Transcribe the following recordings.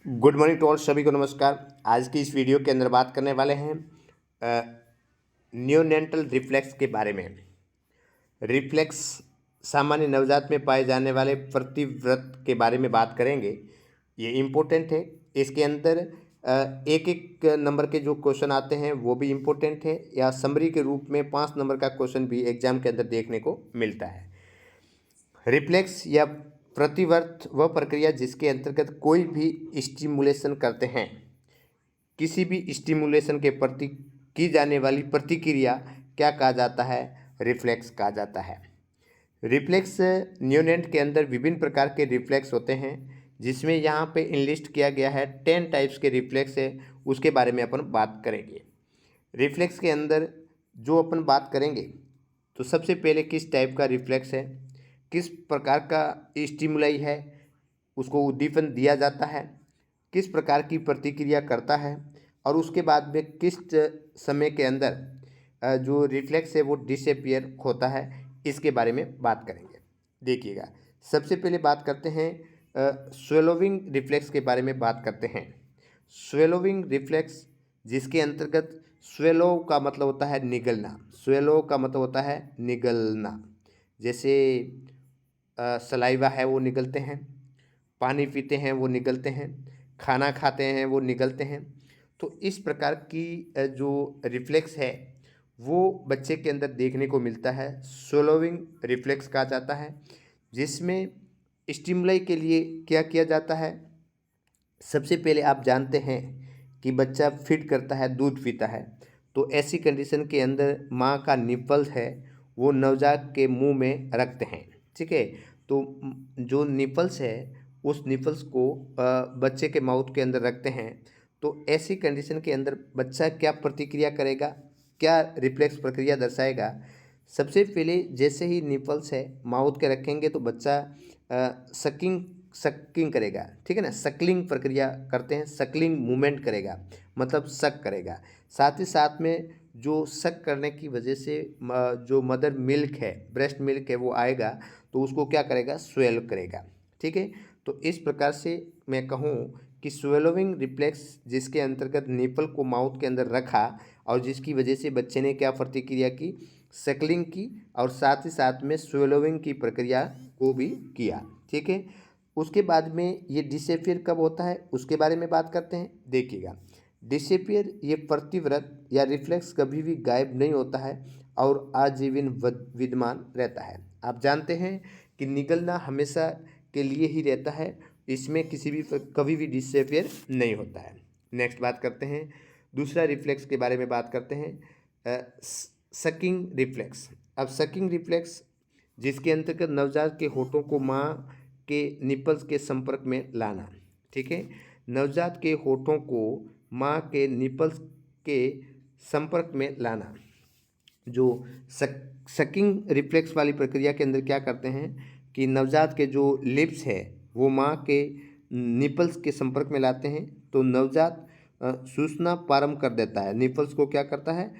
Good morning to all, सभी को नमस्कार। आज की इस वीडियो के अंदर बात करने वाले हैं नियोनेंटल रिफ्लेक्स के बारे में। रिफ्लेक्स सामान्य नवजात में पाए जाने वाले प्रतिव्रत के बारे में बात करेंगे। ये इम्पोर्टेंट है। इसके अंदर एक एक नंबर के जो क्वेश्चन आते हैं वो भी इम्पोर्टेंट है, या समरी के रूप में 5 नंबर का क्वेश्चन भी एग्जाम के अंदर देखने को मिलता है। रिफ्लेक्स या प्रतिवर्त वह प्रक्रिया जिसके अंतर्गत कोई भी स्टिमुलेशन करते हैं, किसी भी स्टिमुलेशन के प्रति की जाने वाली प्रतिक्रिया क्या कहा जाता है? रिफ्लेक्स कहा जाता है। रिफ्लेक्स न्यूनेंट के अंदर विभिन्न प्रकार के रिफ्लेक्स होते हैं, जिसमें यहाँ पे इनलिस्ट किया गया है 10 टाइप्स के रिफ्लेक्स है, उसके बारे में अपन बात करेंगे। रिफ्लेक्स के अंदर जो अपन बात करेंगे, तो सबसे पहले किस टाइप का रिफ्लेक्स है, किस प्रकार का स्टिमुलाई है, उसको उद्दीपन दिया जाता है, किस प्रकार की प्रतिक्रिया करता है, और उसके बाद में किस समय के अंदर जो रिफ्लेक्स है वो डिसअपियर होता है, इसके बारे में बात करेंगे। देखिएगा, सबसे पहले बात करते हैं स्वेलोविंग रिफ्लेक्स के बारे में बात करते हैं। स्वेलोविंग रिफ्लेक्स जिसके अंतर्गत स्वेलो का मतलब होता है निगलना, स्वेलो का मतलब होता है निगलना। जैसे सलाइवा है वो निगलते हैं, पानी पीते हैं वो निगलते हैं, खाना खाते हैं वो निगलते हैं। तो इस प्रकार की जो रिफ्लेक्स है वो बच्चे के अंदर देखने को मिलता है, सोलोविंग रिफ्लेक्स कहा जाता है। जिसमें स्टिमुलाई के लिए क्या किया जाता है? सबसे पहले आप जानते हैं कि बच्चा फिट करता है, दूध पीता है, तो ऐसी कंडीशन के अंदर माँ का निपल्स है वो नवजात के मुंह में रखते हैं। ठीक है, तो जो निपल्स है उस निपल्स को बच्चे के माउथ के अंदर रखते हैं। तो ऐसी कंडीशन के अंदर बच्चा क्या प्रतिक्रिया करेगा, क्या रिफ्लेक्स प्रक्रिया दर्शाएगा? सबसे पहले जैसे ही निपल्स है माउथ के रखेंगे तो बच्चा सकिंग करेगा। ठीक है ना, सकलिंग प्रक्रिया करते हैं, सकलिंग मूवमेंट करेगा, मतलब सक करेगा। साथ ही साथ में जो सक करने की वजह से जो मदर मिल्क है, ब्रेस्ट मिल्क है, वो आएगा तो उसको क्या करेगा? स्वेल करेगा। ठीक है, तो इस प्रकार से मैं कहूँ कि स्वेलोविंग रिफ्लेक्स जिसके अंतर्गत निपल को माउथ के अंदर रखा और जिसकी वजह से बच्चे ने क्या प्रतिक्रिया की? सकलिंग की, और साथ ही साथ में स्वेलोविंग की प्रक्रिया को भी किया। ठीक है, उसके बाद में ये डिसअपियर कब होता है उसके बारे में बात करते हैं। देखिएगा, डिसअपियर ये प्रतिव्रत या रिफ्लेक्स कभी भी गायब नहीं होता है और आजीवन विद्यमान रहता है। आप जानते हैं कि निगलना हमेशा के लिए ही रहता है, इसमें कभी भी डिसअपियर नहीं होता है। नेक्स्ट बात करते हैं, दूसरा रिफ्लेक्स के बारे में बात करते हैं, सकिंग रिफ्लेक्स। अब सकिंग रिफ्लेक्स जिसके अंतर्गत नवजात के होठों को माँ के निपल्स के संपर्क में लाना। ठीक है, नवजात के होठों को माँ के निपल्स के संपर्क में लाना। जो सकिंग रिफ्लेक्स वाली प्रक्रिया के अंदर क्या करते हैं कि नवजात के जो लिप्स है वो माँ के निपल्स के संपर्क में लाते हैं, तो नवजात सूसना प्रारंभ कर देता है। निपल्स को क्या करता है?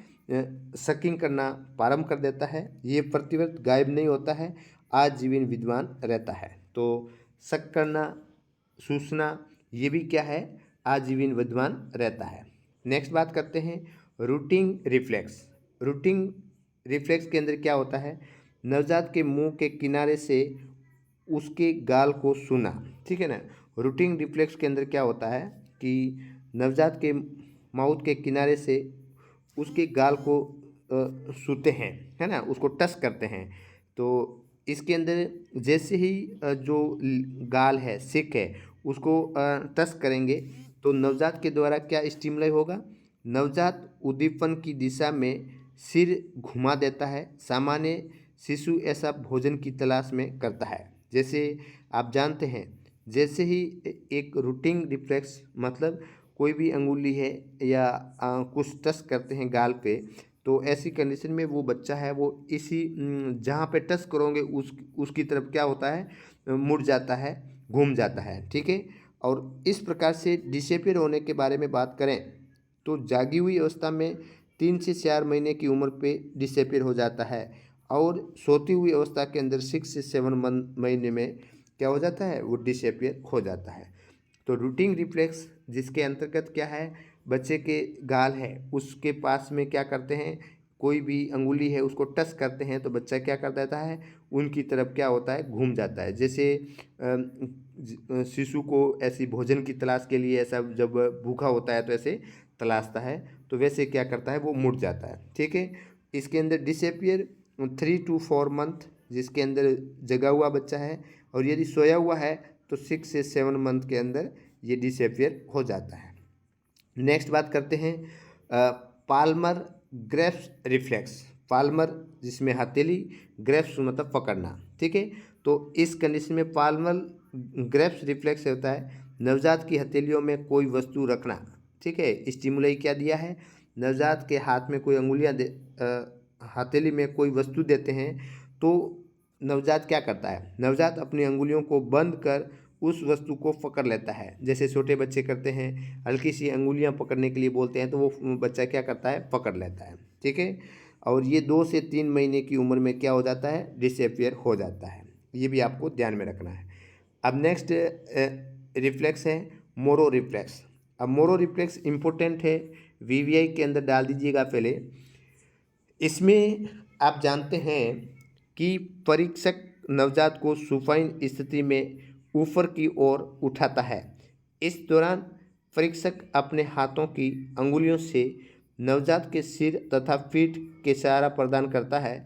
सकिंग करना प्रारंभ कर देता है। ये प्रतिवर्त गायब नहीं होता है, आजीवन विद्यमान रहता है। तो शक करना, सूचना, ये भी क्या है? आजीवन विद्यमान रहता है। नेक्स्ट बात करते हैं रूटिंग रिफ्लेक्स। रूटिंग रिफ्लेक्स के अंदर क्या होता है? नवजात के मुंह के किनारे से उसके गाल को सूना। ठीक है ना, रूटिंग रिफ्लेक्स के अंदर क्या होता है कि नवजात के माउथ के किनारे से उसके गाल को सूते हैं, है ना, उसको टच करते हैं। तो इसके अंदर जैसे ही जो गाल है, सिक है, उसको टच करेंगे तो नवजात के द्वारा क्या स्टिमुलाई होगा? नवजात उद्दीपन की दिशा में सिर घुमा देता है। सामान्य शिशु ऐसा भोजन की तलाश में करता है। जैसे आप जानते हैं, जैसे ही एक रूटिंग रिफ्लेक्स मतलब कोई भी अंगुली है या कुछ टच करते हैं गाल पे, तो ऐसी कंडीशन में वो बच्चा है वो इसी जहाँ पे टच करोगे उसकी तरफ क्या होता है? मुड़ जाता है, घूम जाता है। ठीक है, और इस प्रकार से डिसअपियर होने के बारे में बात करें तो जागी हुई अवस्था में 3 से 4 महीने की उम्र पे डिसअपियर हो जाता है, और सोती हुई अवस्था के अंदर 6 से 7 महीने में क्या हो जाता है? वो डिसअपियर हो जाता है। तो रूटिंग रिफ्लेक्स जिसके अंतर्गत क्या है, बच्चे के गाल है उसके पास में क्या करते हैं, कोई भी अंगुली है उसको टच करते हैं तो बच्चा क्या कर देता है, उनकी तरफ क्या होता है, घूम जाता है। जैसे शिशु को ऐसी भोजन की तलाश के लिए ऐसा जब भूखा होता है तो ऐसे तलाशता है, तो वैसे क्या करता है, वो मुड़ जाता है। ठीक है, इसके अंदर डिसअपियर 3 to 4 मंथ जिसके अंदर जगा हुआ बच्चा है, और यदि सोया हुआ है तो 6 से 7 मंथ के अंदर ये डिसअपियर हो जाता है। नेक्स्ट बात करते हैं पाल्मर ग्रेप्स रिफ्लेक्स। पाल्मर जिसमें हथेली, ग्रेप्स मतलब पकड़ना। ठीक है, तो इस कंडीशन में पाल्मर ग्रेप्स रिफ्लेक्स होता है नवजात की हथेलियों में कोई वस्तु रखना। ठीक है, स्टिमुलाई क्या दिया है, नवजात के हाथ में कोई अंगुलियां हथेली में कोई वस्तु देते हैं तो नवजात क्या करता है, नवजात अपनी अंगुलियों को बंद कर उस वस्तु को पकड़ लेता है। जैसे छोटे बच्चे करते हैं, हल्की सी अंगुलियां पकड़ने के लिए बोलते हैं तो वो बच्चा क्या करता है, पकड़ लेता है। ठीक है, और ये 2 से 3 महीने की उम्र में क्या हो जाता है, डिसअपियर हो जाता है। ये भी आपको ध्यान में रखना है। अब नेक्स्ट रिफ्लेक्स है मोरो रिफ्लेक्स। अब मोरो रिफ्लेक्स इम्पोर्टेंट है, वीवीआई के अंदर डाल दीजिएगा पहले। इसमें आप जानते हैं कि परीक्षक नवजात को सुपाइन स्थिति में ऊपर की ओर उठाता है। इस दौरान परीक्षक अपने हाथों की अंगुलियों से नवजात के सिर तथा पीठ के सहारा प्रदान करता है।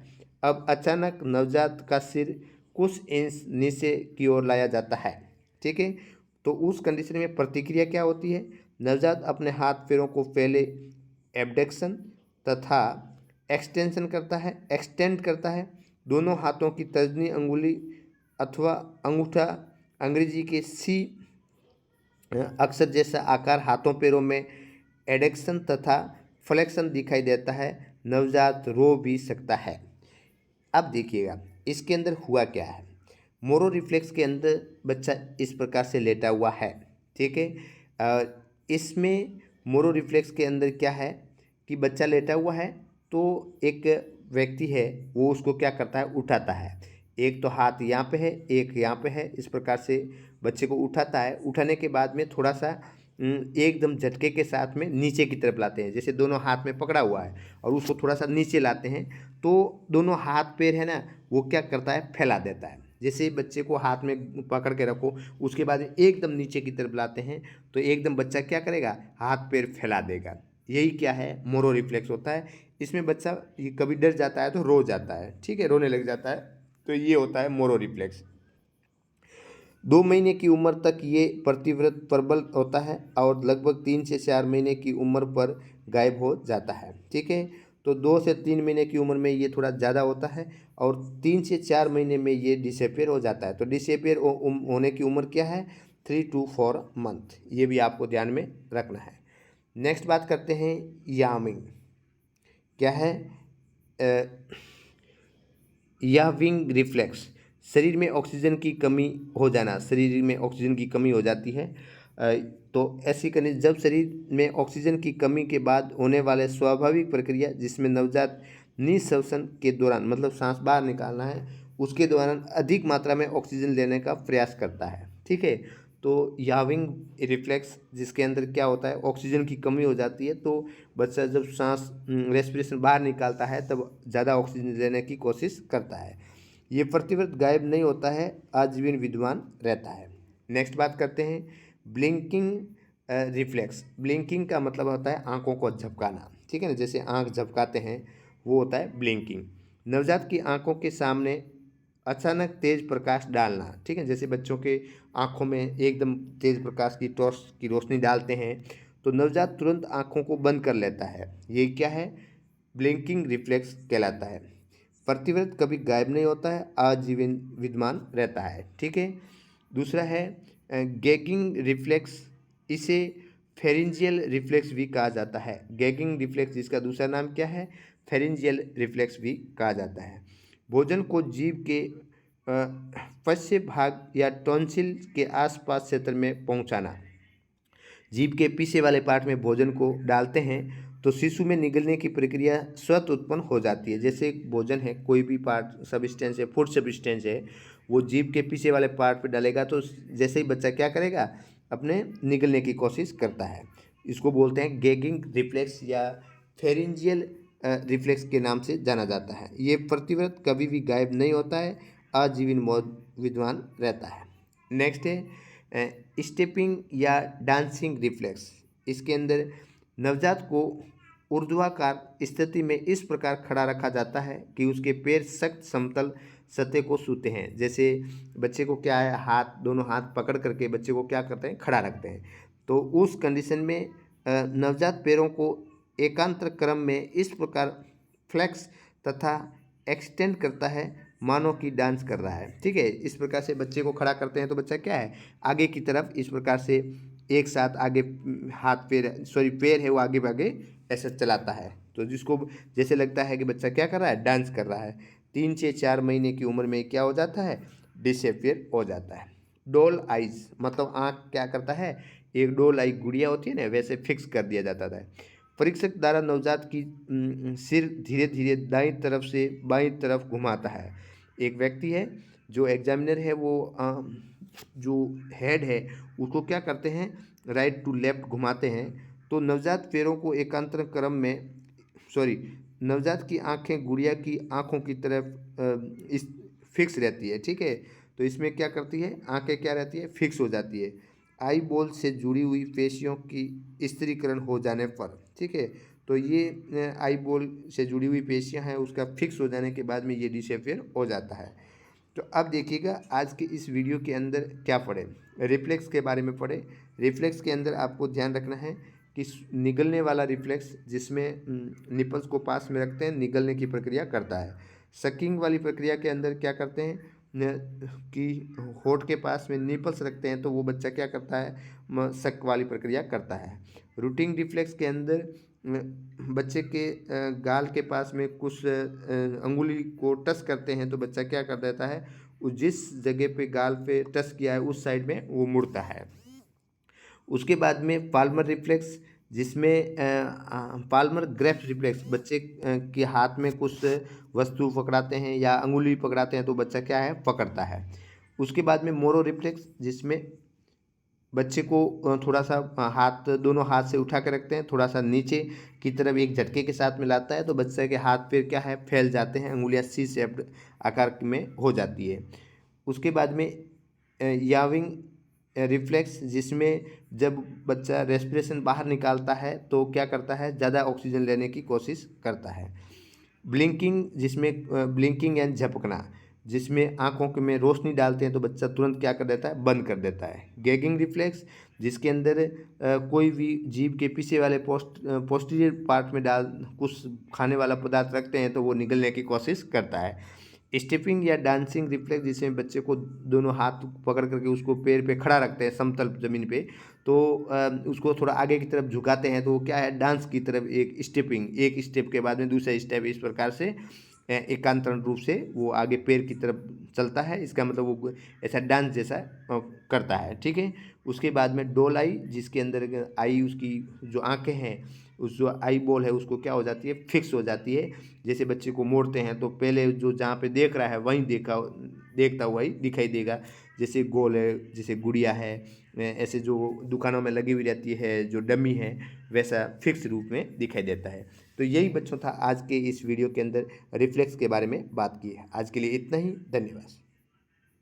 अब अचानक नवजात का सिर कुछ इंच नीचे की ओर लाया जाता है। ठीक है, तो उस कंडीशन में प्रतिक्रिया क्या होती है, नवजात अपने हाथ पैरों को पहले एबडक्शन तथा एक्सटेंड करता है। दोनों हाथों की तर्जनी अंगुली अथवा अंगूठा, अंग्रेजी के सी अक्षर जैसा आकार हाथों पैरों में एडक्शन तथा फ्लेक्शन दिखाई देता है। नवजात रो भी सकता है। अब देखिएगा इसके अंदर हुआ क्या है, मोरो रिफ्लेक्स के अंदर बच्चा इस प्रकार से लेटा हुआ है। ठीक है, इसमें मोरो रिफ्लेक्स के अंदर क्या है कि बच्चा लेटा हुआ है तो एक व्यक्ति है वो उसको क्या करता है, उठाता है। एक तो हाथ यहाँ पे है, एक यहाँ पे है, इस प्रकार से बच्चे को उठाता है। उठाने के बाद में थोड़ा सा एकदम झटके के साथ में नीचे की तरफ लाते हैं, जैसे दोनों हाथ में पकड़ा हुआ है और उसको थोड़ा सा नीचे लाते हैं तो दोनों हाथ पैर है ना, वो क्या करता है, फैला देता है। जैसे बच्चे को हाथ में पकड़ के रखो, उसके बाद एकदम नीचे की तरफ लाते हैं तो एकदम बच्चा क्या करेगा, हाथ पैर फैला देगा। यही क्या है, मोरो रिफ्लेक्स होता है। इसमें बच्चा ये कभी डर जाता है तो रो जाता है। ठीक है, रोने लग जाता है, तो ये होता है मोरो रिफ्लेक्स। 2 महीने की उम्र तक ये प्रतिव्रत प्रबल होता है और लगभग 3 से 4 महीने की उम्र पर गायब हो जाता है। ठीक है, तो 2 से 3 महीने की उम्र में ये थोड़ा ज़्यादा होता है और 3 से 4 महीने में ये डिसअपियर हो जाता है। तो डिसअपियर होने की उम्र क्या है, 3 to 4 मंथ। ये भी आपको ध्यान में रखना है। नेक्स्ट बात करते हैं यामिंग। क्या है, याविंग रिफ्लेक्स। शरीर में ऑक्सीजन की कमी हो जाना, शरीर में ऑक्सीजन की कमी हो जाती है। तो ऐसी कंडीशन जब शरीर में ऑक्सीजन की कमी के बाद होने वाले स्वाभाविक प्रक्रिया जिसमें नवजात निःश्वसन के दौरान मतलब सांस बाहर निकालना है, उसके दौरान अधिक मात्रा में ऑक्सीजन लेने का प्रयास करता है। ठीक है, तो याविंग रिफ्लेक्स जिसके अंदर क्या होता है, ऑक्सीजन की कमी हो जाती है तो बच्चा जब सांस रेस्पिरेशन बाहर निकालता है तब ज़्यादा ऑक्सीजन लेने की कोशिश करता है। ये प्रतिव्रत गायब नहीं होता है, आजीवन विद्यमान रहता है। नेक्स्ट बात करते हैं ब्लिंकिंग रिफ्लेक्स। ब्लिंकिंग का मतलब होता है आंखों को झपकाना। ठीक है ना, जैसे आंख झपकाते हैं वो होता है ब्लिंकिंग। नवजात की आंखों के सामने अचानक तेज प्रकाश डालना। ठीक है, जैसे बच्चों के आंखों में एकदम तेज प्रकाश की टॉर्च की रोशनी डालते हैं तो नवजात तुरंत आंखों को बंद कर लेता है। ये क्या है, ब्लिंकिंग रिफ्लेक्स कहलाता है। प्रतिव्रत कभी गायब नहीं होता है, आजीवन विद्यमान रहता है। ठीक है, दूसरा है गैगिंग रिफ्लेक्स। इसे फेरिंजियल रिफ्लेक्स भी कहा जाता है। गैगिंग रिफ्लेक्स जिसका दूसरा नाम क्या है, फेरिंजियल रिफ्लेक्स भी कहा जाता है। भोजन को जीभ के पश्य भाग या टॉन्सिल के आसपास क्षेत्र में पहुंचाना। जीभ के पीछे वाले पार्ट में भोजन को डालते हैं तो शिशु में निगलने की प्रक्रिया स्वतः उत्पन्न हो जाती है। जैसे एक भोजन है, कोई भी पार्ट सब्सटेंस है, फूड सब्सटेंस है, वो जीभ के पीछे वाले पार्ट पे डालेगा तो जैसे ही बच्चा क्या करेगा, अपने निगलने की कोशिश करता है। इसको बोलते हैं गैगिंग रिफ्लेक्स या फेरिंजियल रिफ्लेक्स के नाम से जाना जाता है। ये प्रतिव्रत कभी भी गायब नहीं होता है, आजीवन विद्वान रहता है। नेक्स्ट है स्टेपिंग या डांसिंग रिफ्लेक्स। इसके अंदर नवजात को ऊर्ध्वाकार स्थिति में इस प्रकार खड़ा रखा जाता है कि उसके पैर सख्त समतल सतह को छूते हैं। जैसे बच्चे को क्या है, दोनों हाथ पकड़ करके बच्चे को क्या करते हैं, खड़ा रखते हैं। तो उस कंडीशन में नवजात पैरों को एकांतर क्रम में इस प्रकार फ्लेक्स तथा एक्सटेंड करता है मानो कि डांस कर रहा है। ठीक है, इस प्रकार से बच्चे को खड़ा करते हैं तो बच्चा क्या है, आगे की तरफ इस प्रकार से एक साथ आगे पैर है वो आगे भागे ऐसे चलाता है। तो जिसको जैसे लगता है कि बच्चा क्या कर रहा है, डांस कर रहा है। 3 से 4 महीने की उम्र में क्या हो जाता है, डिसअपियर हो जाता है। डोल आइज मतलब आँख क्या करता है, एक डोल आई गुड़िया होती है ना, वैसे फिक्स कर दिया जाता था। परीक्षक द्वारा नवजात की सिर धीरे धीरे दाईं तरफ से बाईं तरफ घुमाता है। एक व्यक्ति है जो एग्जामिनर है, वो जो हेड है उसको क्या करते हैं, राइट टू लेफ्ट घुमाते हैं। तो नवजात पैरों को एकांतर क्रम में नवजात की आंखें गुड़िया की आंखों की तरफ इस फिक्स रहती है। ठीक है, तो इसमें क्या करती है, आंखें क्या रहती है, फिक्स हो जाती है। आई बॉल से जुड़ी हुई पेशियों की स्थिरीकरण हो जाने पर, ठीक है, तो ये आई बॉल से जुड़ी हुई पेशियां हैं, उसका फिक्स हो जाने के बाद में ये डिसअपियर हो जाता है। तो अब देखिएगा आज के इस वीडियो के अंदर क्या पढ़े, रिफ्लेक्स के बारे में पढ़े। रिफ्लेक्स के अंदर आपको ध्यान रखना है कि निगलने वाला रिफ्लेक्स जिसमें निपल्स को पास में रखते हैं, निगलने की प्रक्रिया करता है। सकिंग वाली प्रक्रिया के अंदर क्या करते हैं कि होठ के पास में निपल्स रखते हैं, तो वो बच्चा क्या करता है, शक वाली प्रक्रिया करता है। रूटिंग रिफ्लेक्स के अंदर बच्चे के गाल के पास में कुछ अंगुली को टच करते हैं, तो बच्चा क्या कर देता है, जिस जगह पे गाल पे टच किया है उस साइड में वो मुड़ता है। उसके बाद में पाल्मर रिफ्लेक्स, जिसमें पाल्मर ग्रैप्स रिफ्लेक्स, बच्चे के हाथ में कुछ वस्तु पकड़ाते हैं या अंगुली पकड़ाते हैं तो बच्चा क्या है, पकड़ता है। उसके बाद में मोरो रिफ्लेक्स, जिसमें बच्चे को थोड़ा सा दोनों हाथ से उठा कर रखते हैं, थोड़ा सा नीचे की तरफ एक झटके के साथ मिलाता है, तो बच्चे के हाथ पैर क्या है, फैल जाते हैं, अंगुलियां सी शेप्ड आकार में हो जाती है। उसके बाद में याविंग रिफ्लेक्स, जिसमें जब बच्चा रेस्पिरेशन बाहर निकालता है तो क्या करता है, ज़्यादा ऑक्सीजन लेने की कोशिश करता है। ब्लिंकिंग, जिसमें ब्लिंकिंग एंड झपकना, जिसमें आँखों में रोशनी डालते हैं तो बच्चा तुरंत क्या कर देता है, बंद कर देता है। गैगिंग रिफ्लेक्स, जिसके अंदर कोई भी जीभ के पीछे वाले पोस्टीरियर पार्ट में कुछ खाने वाला पदार्थ रखते हैं तो वो निगलने की कोशिश करता है। स्टेपिंग या डांसिंग रिफ्लेक्स, जिसमें बच्चे को दोनों हाथ पकड़ करके उसको पैर पे खड़ा रखते हैं समतल ज़मीन पे, तो उसको थोड़ा आगे की तरफ झुकाते हैं तो वो क्या है, डांस की तरफ एक स्टेप के बाद में दूसरा स्टेप, इस प्रकार से एकांतरण रूप से वो आगे पैर की तरफ चलता है। इसका मतलब वो ऐसा डांस जैसा करता है। ठीक है, उसके बाद में डोल आई, जिसके अंदर आई उसकी जो आंखें हैं, उस जो आई बॉल है उसको क्या हो जाती है, फिक्स हो जाती है। जैसे बच्चे को मोड़ते हैं तो पहले जो जहाँ पे देख रहा है वहीं देखता हुआ ही दिखाई देगा। जैसे गोल है, जैसे गुड़िया है, ऐसे जो दुकानों में लगी हुई रहती है जो डमी है, वैसा फिक्स रूप में दिखाई देता है। तो यही बच्चों था आज के इस वीडियो के अंदर रिफ्लेक्स के बारे में बात की है। आज के लिए इतना ही, धन्यवाद।